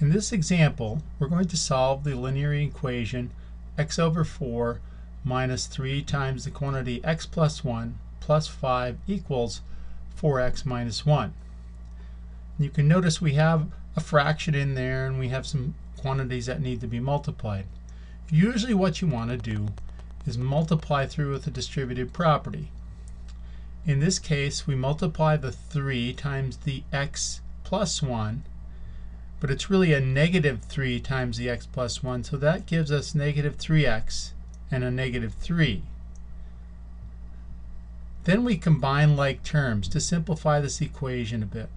In this example, we're going to solve the linear equation x over 4 minus 3 times the quantity x plus 1 plus 5 equals 4x minus 1. You can notice we have a fraction in there and we have some quantities that need to be multiplied. Usually what you want to do is multiply through with a distributive property. In this case, we multiply the 3 times the x plus 1, but it's really a negative 3 times the x plus 1, so that gives us negative 3x and a negative 3. Then we combine like terms to simplify this equation a bit.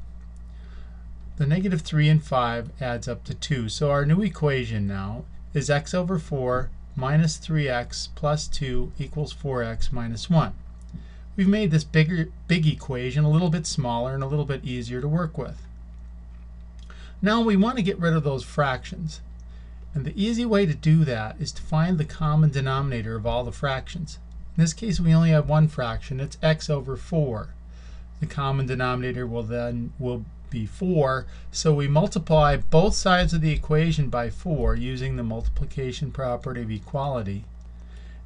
The negative 3 and 5 adds up to 2, so our new equation now is x over 4 minus 3x plus 2 equals 4x minus 1. We've made this big equation a little bit smaller and a little bit easier to work with. Now we want to get rid of those fractions. And the easy way to do that is to find the common denominator of all the fractions. In this case, we only have one fraction. It's x over 4. The common denominator will be 4. So we multiply both sides of the equation by 4 using the multiplication property of equality.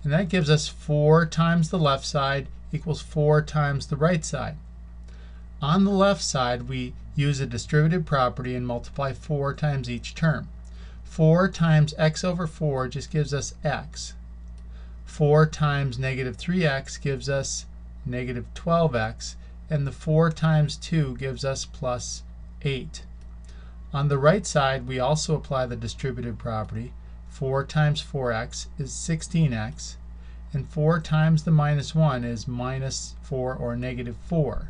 And that gives us 4 times the left side equals 4 times the right side. On the left side, we use a distributive property and multiply 4 times each term. 4 times x over 4 just gives us x. 4 times negative 3x gives us negative 12x. And the 4 times 2 gives us plus 8. On the right side, we also apply the distributive property. 4 times 4x is 16x. And 4 times the minus 1 is minus 4 or negative 4.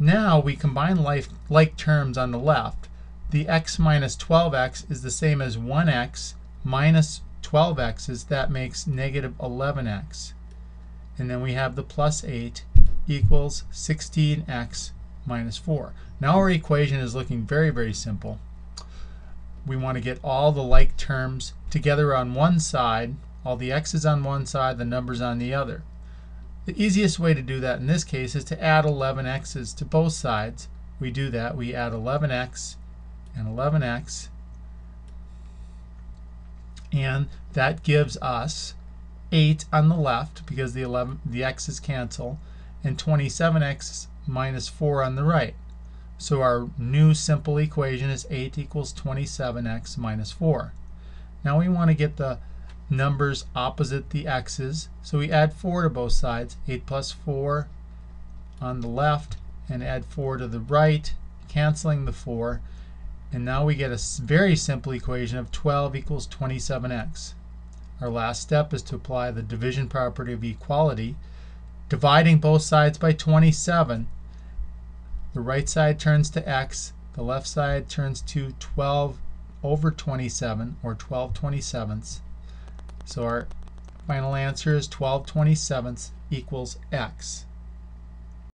Now we combine like terms on the left. The x minus 12x is the same as 1x minus 12x's. That makes negative 11x. And then we have the plus 8 equals 16x minus 4. Now our equation is looking very, very simple. We want to get all the like terms together on one side, all the x's on one side, the numbers on the other. The easiest way to do that in this case is to add 11x's to both sides. We do that. We add 11x and 11x, and that gives us 8 on the left because the x's cancel, and 27x minus 4 on the right. So our new simple equation is 8 equals 27x minus 4. Now we want to get the numbers opposite the x's, so we add 4 to both sides. 8 plus 4 on the left and add 4 to the right, canceling the 4. And now we get a very simple equation of 12 equals 27x. Our last step is to apply the division property of equality. Dividing both sides by 27, the right side turns to x, the left side turns to 12 over 27, or 12/27. So our final answer is 12/27 equals x.